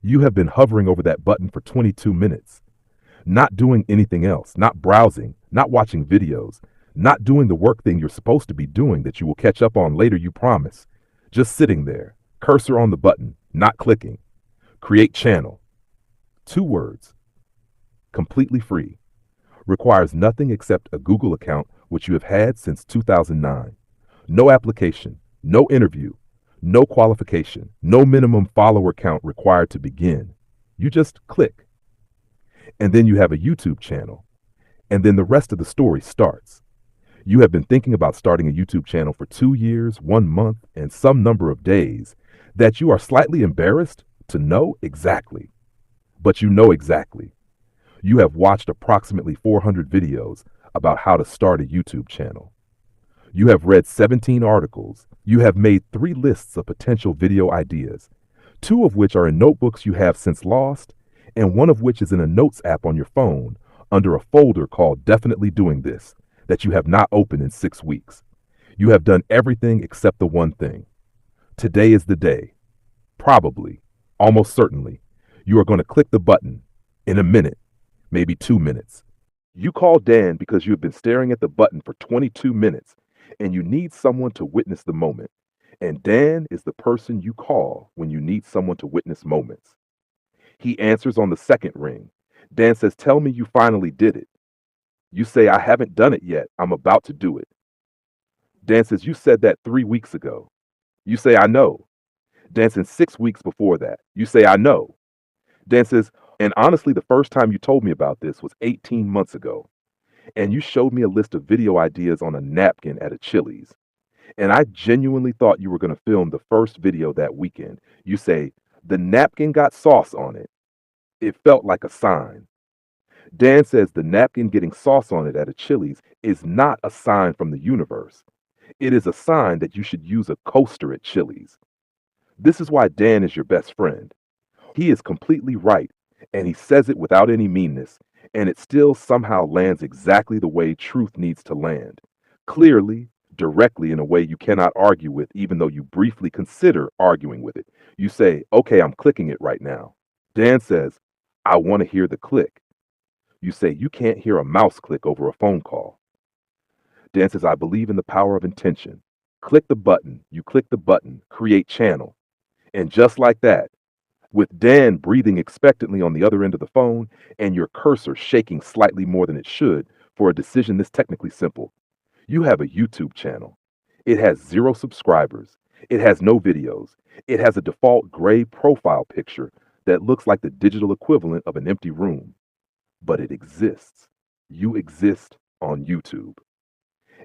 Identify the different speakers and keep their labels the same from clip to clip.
Speaker 1: You have been hovering over that button for 22 minutes, not doing anything else, not browsing, not watching videos, not doing the work thing you're supposed to be doing that you will catch up on later, you promise. Just sitting there, cursor on the button, not clicking. Create channel. 2 words. Completely free. Requires nothing except a Google account, which you have had since 2009. No application, no interview, no qualification, no minimum follower count required to begin. You just click. And then you have a YouTube channel. And then the rest of the story starts. You have been thinking about starting a YouTube channel for 2 years, 1 month, and some number of days that you are slightly embarrassed to know exactly. But you know exactly. You have watched approximately 400 videos about how to start a YouTube channel. You have read 17 articles. You have made 3 lists of potential video ideas, 2 of which are in notebooks you have since lost, and 1 of which is in a notes app on your phone under a folder called Definitely Doing This that you have not opened in 6 weeks. You have done everything except the one thing. Today is the day. Probably, almost certainly, you are going to click the button in a minute, maybe 2 minutes. You call Dan because you have been staring at the button for 22 minutes and you need someone to witness the moment. And Dan is the person you call when you need someone to witness moments. He answers on the second ring. Dan says, "Tell me you finally did it." You say, "I haven't done it yet. I'm about to do it." Dan says, "You said that 3 weeks ago." You say, "I know." Dan says, "6 weeks before that." You say, "I know." Dan says, "And honestly, the first time you told me about this was 18 months ago. And you showed me a list of video ideas on a napkin at a Chili's. And I genuinely thought you were going to film the first video that weekend." You say, "The napkin got sauce on it. It felt like a sign." Dan says the napkin getting sauce on it at a Chili's is not a sign from the universe. It is a sign that you should use a coaster at Chili's. This is why Dan is your best friend. He is completely right, and he says it without any meanness, and it still somehow lands exactly the way truth needs to land. Clearly, directly, in a way you cannot argue with, even though you briefly consider arguing with it. You say, "Okay, I'm clicking it right now." Dan says, "I want to hear the click." You say, "You can't hear a mouse click over a phone call." Dan says, "I believe in the power of intention." Click the button. You click the button, create channel. And just like that, with Dan breathing expectantly on the other end of the phone and your cursor shaking slightly more than it should for a decision this technically simple, you have a YouTube channel. It has 0 subscribers. It has no videos. It has a default gray profile picture that looks like the digital equivalent of an empty room. But it exists. You exist on YouTube.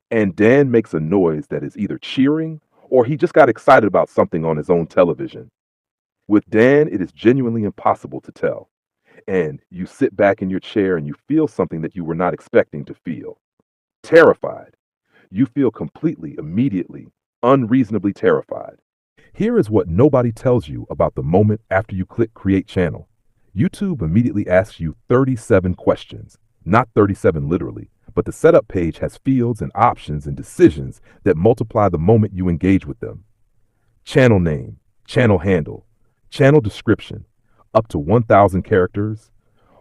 Speaker 1: And Dan makes a noise that is either cheering or he just got excited about something on his own television. With Dan, it is genuinely impossible to tell. And you sit back in your chair and you feel something that you were not expecting to feel. Terrified. You feel completely, immediately, unreasonably terrified. Here is what nobody tells you about the moment after you click Create Channel. YouTube immediately asks you 37 questions, not 37 literally, but the setup page has fields and options and decisions that multiply the moment you engage with them. Channel name, channel handle, channel description, up to 1,000 characters,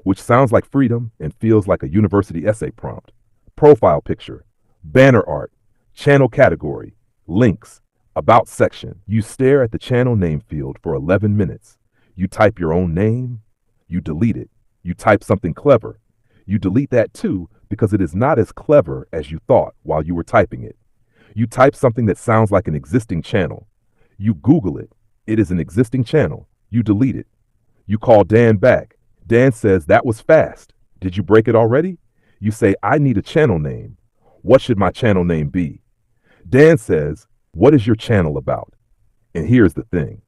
Speaker 1: which sounds like freedom and feels like a university essay prompt. Profile picture, banner art, channel category, links, about section. You stare at the channel name field for 11 minutes. You type your own name. You delete it. You type something clever. You delete that too because it is not as clever as you thought while you were typing it. You type something that sounds like an existing channel. You Google it. It is an existing channel. You delete it. You call Dan back. Dan says, "That was fast. Did you break it already?" You say, "I need a channel name. What should my channel name be?" Dan says, "What is your channel about?" And here's the thing.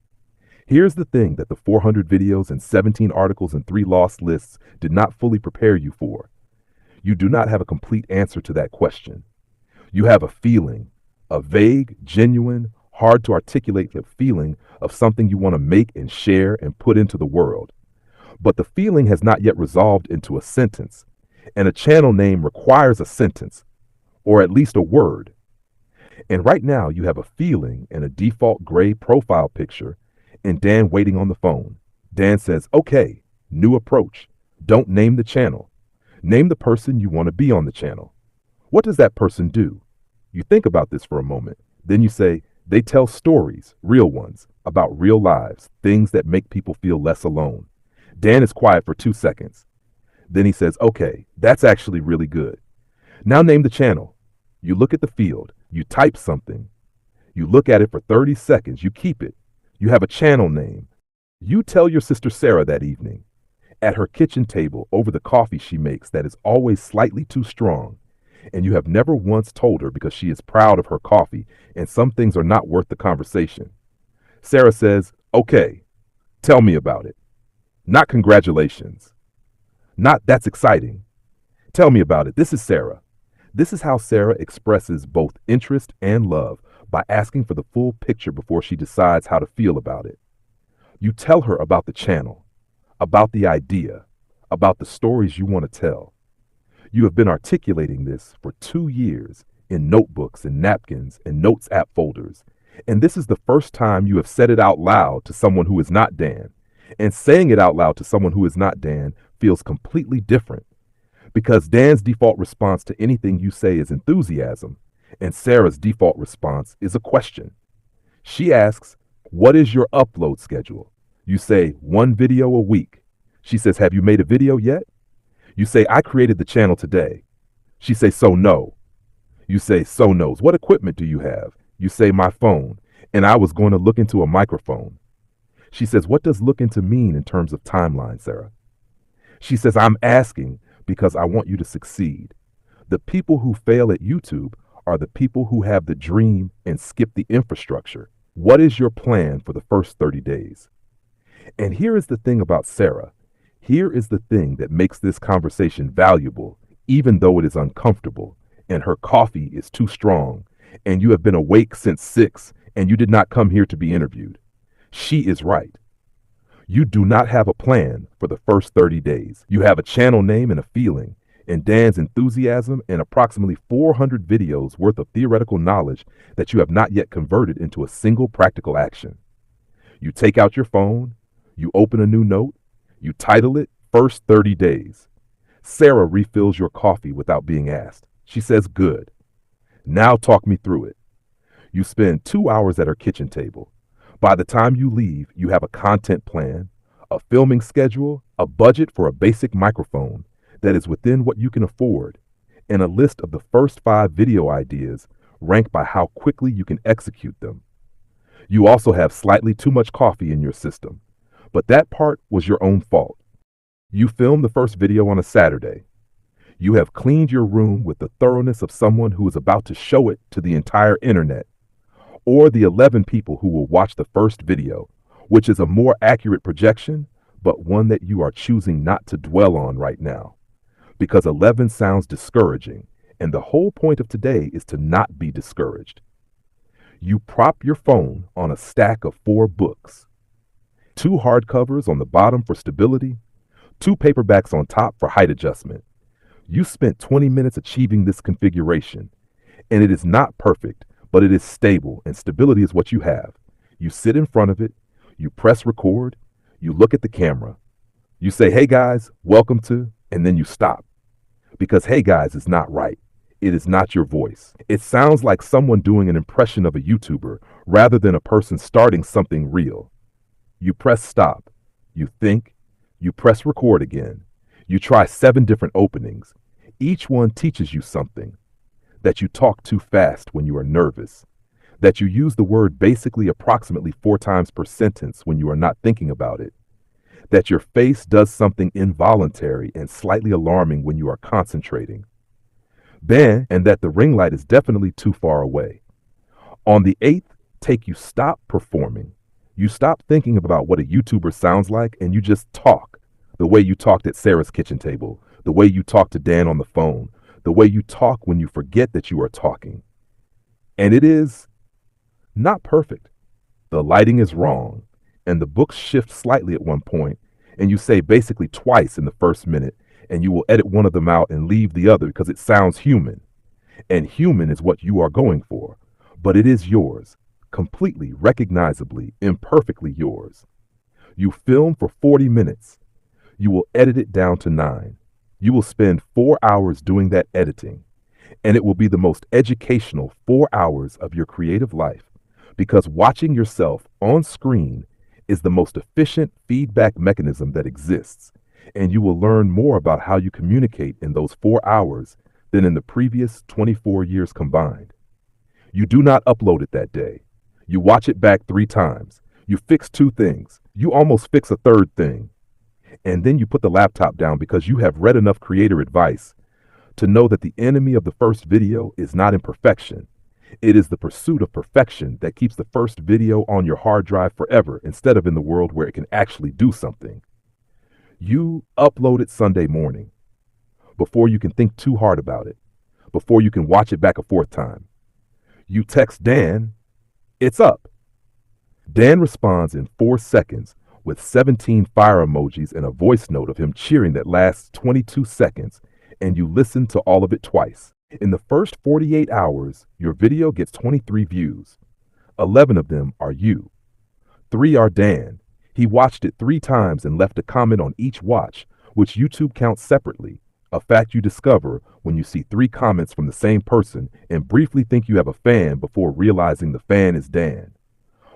Speaker 1: Here's the thing that the 400 videos and 17 articles and 3 lost lists did not fully prepare you for. You do not have a complete answer to that question. You have a feeling, a vague, genuine, hard to articulate feeling of something you want to make and share and put into the world. But the feeling has not yet resolved into a sentence, and a channel name requires a sentence, or at least a word. And right now you have a feeling and a default gray profile picture and Dan waiting on the phone. Dan says, okay, new approach. Don't name the channel. Name the person you want to be on the channel. What does that person do? You think about this for a moment. Then you say, they tell stories, real ones, about real lives, things that make people feel less alone. Dan is quiet for 2 seconds. Then he says, okay, that's actually really good. Now name the channel. You look at the field. You type something. You look at it for 30 seconds. You keep it. You have a channel name. You tell your sister Sarah that evening, at her kitchen table over the coffee she makes that is always slightly too strong, and you have never once told her because she is proud of her coffee and some things are not worth the conversation. Sarah says, okay, tell me about it. Not congratulations. Not that's exciting. Tell me about it. This is Sarah. This is how Sarah expresses both interest and love by asking for the full picture before she decides how to feel about it. You tell her about the channel, about the idea, about the stories you want to tell. You have been articulating this for 2 years in notebooks and napkins and notes app folders, and this is the first time you have said it out loud to someone who is not Dan. And saying it out loud to someone who is not Dan feels completely different, because Dan's default response to anything you say is enthusiasm, and Sarah's default response is a question. She asks, what is your upload schedule? You say, 1 video a week. She says, have you made a video yet? You say, I created the channel today. She says, so no. You say, so knows. What equipment do you have? You say, my phone. And I was going to look into a microphone. She says, what does look into mean in terms of timeline, Sarah? She says, I'm asking because I want you to succeed. The people who fail at YouTube are the people who have the dream and skip the infrastructure. What is your plan for the first 30 days? And here is the thing about Sarah. Here is the thing that makes this conversation valuable, even though it is uncomfortable, and her coffee is too strong, and you have been awake since 6, and you did not come here to be interviewed. She is right. You do not have a plan for the first 30 days. You have a channel name and a feeling, and Dan's enthusiasm and approximately 400 videos worth of theoretical knowledge that you have not yet converted into a single practical action. You take out your phone, you open a new note, you title it First 30 Days. Sarah refills your coffee without being asked. She says, good. Now talk me through it. You spend 2 hours at her kitchen table. By the time you leave, you have a content plan, a filming schedule, a budget for a basic microphone that is within what you can afford, and a list of the first 5 video ideas ranked by how quickly you can execute them. You also have slightly too much coffee in your system, but that part was your own fault. You filmed the first video on a Saturday. You have cleaned your room with the thoroughness of someone who is about to show it to the entire internet, or the 11 people who will watch the first video, which is a more accurate projection, but one that you are choosing not to dwell on right now, because 11 sounds discouraging, and the whole point of today is to not be discouraged. You prop your phone on a stack of 4 books, 2 hardcovers on the bottom for stability, 2 paperbacks on top for height adjustment. You spent 20 minutes achieving this configuration, and it is not perfect, but it is stable, and stability is what you have. You sit in front of it, you press record, you look at the camera, you say, hey guys, welcome to, and then you stop. Because hey guys is not right. It is not your voice. It sounds like someone doing an impression of a YouTuber rather than a person starting something real. You press stop, you think, you press record again. You try 7 different openings. Each one teaches you something. That you talk too fast when you are nervous. That you use the word basically approximately 4 times per sentence when you are not thinking about it. That your face does something involuntary and slightly alarming when you are concentrating. And that the ring light is definitely too far away. On the 8th take, you stop performing. You stop thinking about what a YouTuber sounds like and you just talk. The way you talked at Sarah's kitchen table, the way you talk to Dan on the phone, the way you talk when you forget that you are talking. And it is not perfect. The lighting is wrong, and the books shift slightly at one point, and you say basically twice in the first minute, and you will edit one of them out and leave the other because it sounds human. And human is what you are going for, but it is yours, completely, recognizably, imperfectly yours. You film for 40 minutes. You will edit it down to 9. You will spend 4 hours doing that editing, and it will be the most educational 4 hours of your creative life because watching yourself on screen is the most efficient feedback mechanism that exists, and you will learn more about how you communicate in those 4 hours than in the previous 24 years combined. You do not upload it that day. You watch it back 3 times. You fix 2 things. You almost fix a third thing. And then you put the laptop down because you have read enough creator advice to know that the enemy of the first video is not imperfection. It is the pursuit of perfection that keeps the first video on your hard drive forever instead of in the world where it can actually do something. You upload it Sunday morning before you can think too hard about it, before you can watch it back a 4th time. You text Dan, "It's up." Dan responds in 4 seconds with 17 fire emojis and a voice note of him cheering that lasts 22 seconds, and you listen to all of it twice. In the first 48 hours, your video gets 23 views. 11 of them are you. 3 are Dan. He watched it 3 times and left a comment on each watch, which YouTube counts separately, a fact you discover when you see 3 comments from the same person and briefly think you have a fan before realizing the fan is Dan.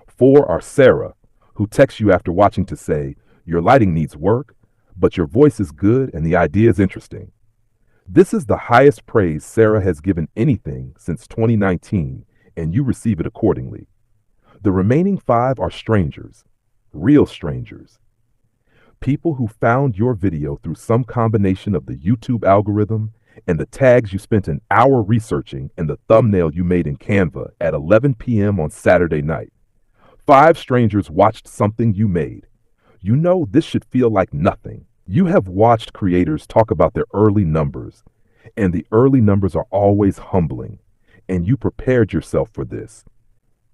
Speaker 1: 4 are Sarah, who texts you after watching to say, "Your lighting needs work, but your voice is good and the idea is interesting." This is the highest praise Sarah has given anything since 2019, and you receive it accordingly. The remaining 5 are strangers, real strangers. People who found your video through some combination of the YouTube algorithm and the tags you spent an hour researching and the thumbnail you made in Canva at 11 p.m. on Saturday night. 5 strangers watched something you made. You know this should feel like nothing. You have watched creators talk about their early numbers, and the early numbers are always humbling, and you prepared yourself for this.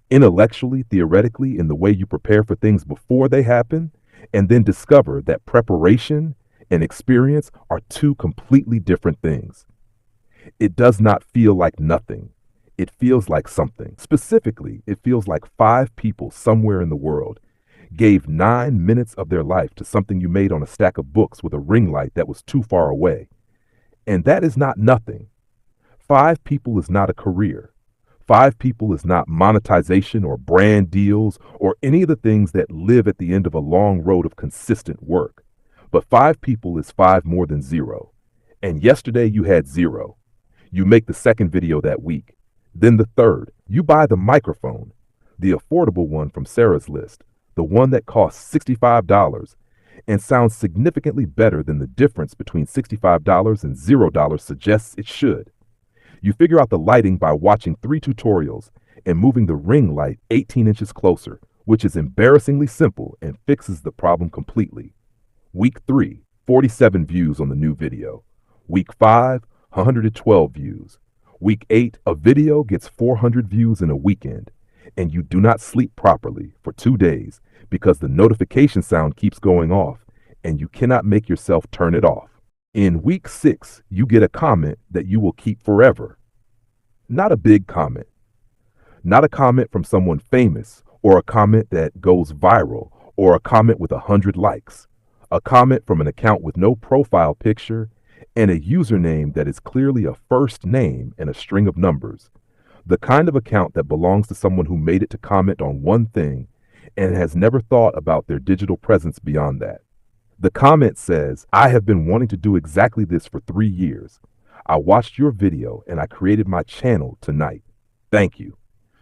Speaker 1: Intellectually, theoretically, in the way you prepare for things before they happen, and then discover that preparation and experience are 2 completely different things. It does not feel like nothing. It feels like something. Specifically, it feels like 5 people somewhere in the world gave 9 minutes of their life to something you made on a stack of books with a ring light that was too far away. And that is not nothing. 5 people is not a career. 5 people is not monetization or brand deals or any of the things that live at the end of a long road of consistent work. But 5 people is 5 more than 0. And yesterday you had 0. You make the second video that week. Then the third. You buy the microphone, the affordable one from Sarah's list, the one that costs $65 and sounds significantly better than the difference between $65 and $0 suggests it should. You figure out the lighting by watching 3 tutorials and moving the ring light 18 inches closer, which is embarrassingly simple and fixes the problem completely. Week 3, 47 views on the new video. Week 5, 112 views. Week 8, a video gets 400 views in a weekend, and you do not sleep properly for 2 days because the notification sound keeps going off, and you cannot make yourself turn it off. In week 6, you get a comment that you will keep forever. Not a big comment. Not a comment from someone famous, or a comment that goes viral, or a comment with 100 likes. A comment from an account with no profile picture and a username that is clearly a first name and a string of numbers. The kind of account that belongs to someone who made it to comment on one thing and has never thought about their digital presence beyond that. The comment says, "I have been wanting to do exactly this for 3 years. I watched your video and I created my channel tonight. Thank you."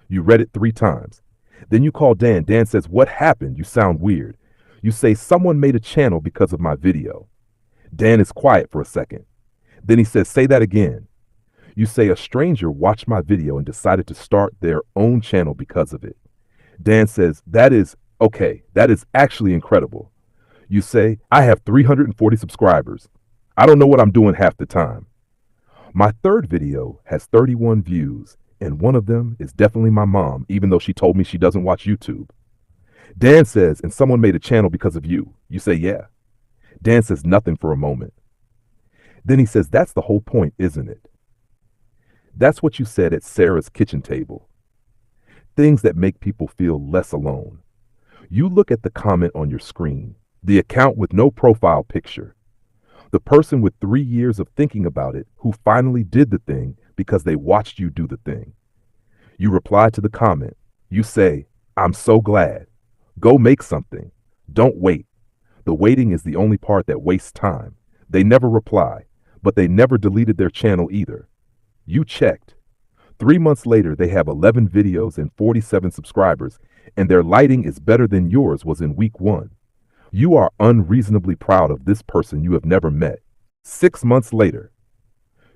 Speaker 1: You read it 3 times. Then you call Dan. Dan says, "What happened? You sound weird." You say, "Someone made a channel because of my video." Dan is quiet for a second. Then he says, "Say that again." You say, "A stranger watched my video and decided to start their own channel because of it." Dan says, that is actually incredible." You say, "I have 340 subscribers. I don't know what I'm doing half the time." My third video has 31 views, and one of them is definitely my mom, even though she told me she doesn't watch YouTube. Dan says, "And someone made a channel because of you." You say, "Yeah." Dan says nothing for a moment. Then he says, "That's the whole point, isn't it?" That's what you said at Sarah's kitchen table. Things that make people feel less alone. You look at the comment on your screen, the account with no profile picture, the person with 3 years of thinking about it who finally did the thing because they watched you do the thing. You reply to the comment. You say, "I'm so glad. Go make something. Don't wait." The waiting is the only part that wastes time. They never reply, but they never deleted their channel either. You checked. 3 months later, they have 11 videos and 47 subscribers, and their lighting is better than yours was in week 1. You are unreasonably proud of this person you have never met. 6 months later,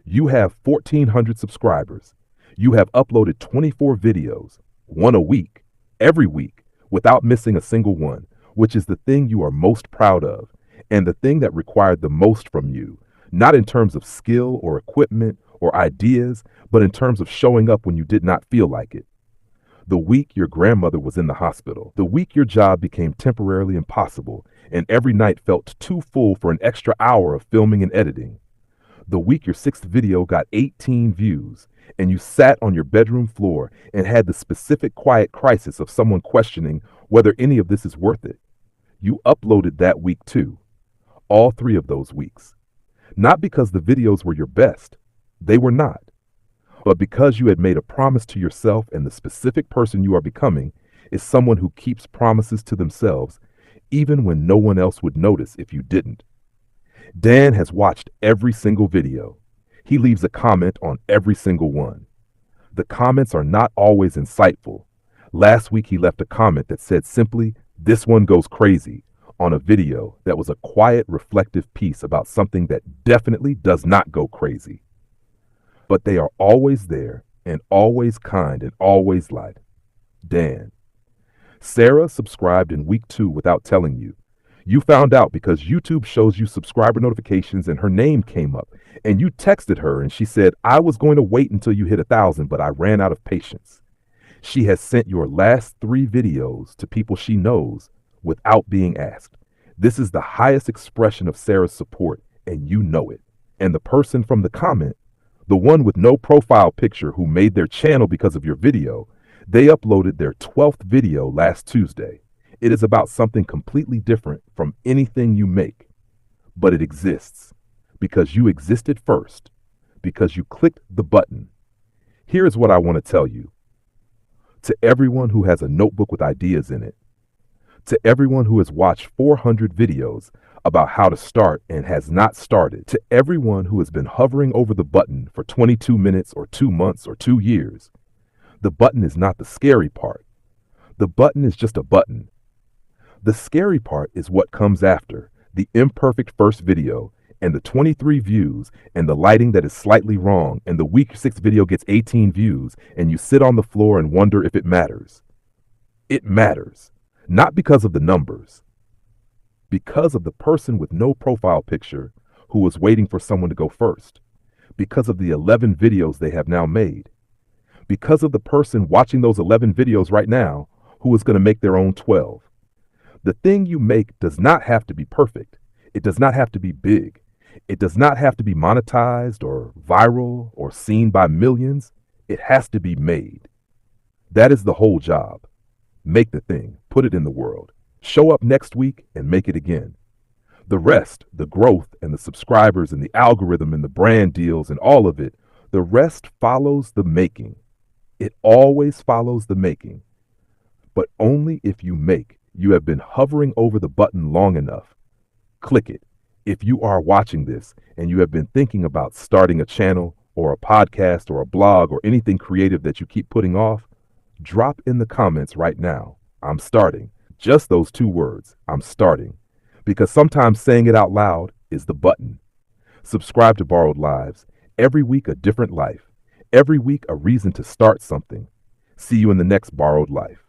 Speaker 1: you have 1,400 subscribers. You have uploaded 24 videos, one a week, every week, without missing a single one, which is the thing you are most proud of, and the thing that required the most from you, not in terms of skill or equipment or ideas, but in terms of showing up when you did not feel like it. The week your grandmother was in the hospital, the week your job became temporarily impossible, and every night felt too full for an extra hour of filming and editing. The week your 6th video got 18 views, and you sat on your bedroom floor and had the specific quiet crisis of someone questioning whether any of this is worth it. You uploaded that week too. All 3 of those weeks. Not because the videos were your best. They were not. But because you had made a promise to yourself, and the specific person you are becoming is someone who keeps promises to themselves, even when no one else would notice if you didn't. Dan has watched every single video. He leaves a comment on every single one. The comments are not always insightful. Last week he left a comment that said simply, "This one goes crazy," on a video that was a quiet, reflective piece about something that definitely does not go crazy. But they are always there and always kind and always light. Dan. Sarah subscribed in week 2 without telling you. You found out because YouTube shows you subscriber notifications and her name came up, and you texted her and she said, "I was going to wait until you hit 1,000, but I ran out of patience." She has sent your last 3 videos to people she knows without being asked. This is the highest expression of Sarah's support, and you know it. And the person from the comment, the one with no profile picture who made their channel because of your video, they uploaded their 12th video last Tuesday. It is about something completely different from anything you make, but it exists because you existed first, because you clicked the button. Here is what I want to tell you. To everyone who has a notebook with ideas in it, to everyone who has watched 400 videos about how to start and has not started, to everyone who has been hovering over the button for 22 minutes or 2 months or 2 years, the button is not the scary part. The button is just a button. The scary part is what comes after, the imperfect first video, and the 23 views, and the lighting that is slightly wrong, and the week 6 video gets 18 views, and you sit on the floor and wonder if it matters. It matters, not because of the numbers, because of the person with no profile picture who was waiting for someone to go first, because of the 11 videos they have now made, because of the person watching those 11 videos right now who is going to make their own 12. The thing you make does not have to be perfect. It does not have to be big. It does not have to be monetized or viral or seen by millions. It has to be made. That is the whole job. Make the thing, put it in the world, show up next week and make it again. The rest, the growth and the subscribers and the algorithm and the brand deals and all of it, the rest follows the making. It always follows the making. But only if you make. You have been hovering over the button long enough. Click it. If you are watching this and you have been thinking about starting a channel or a podcast or a blog or anything creative that you keep putting off, drop in the comments right now, "I'm starting." Just those 2 words, "I'm starting." Because sometimes saying it out loud is the button. Subscribe to Borrowed Lives. Every week a different life. Every week a reason to start something. See you in the next Borrowed Life.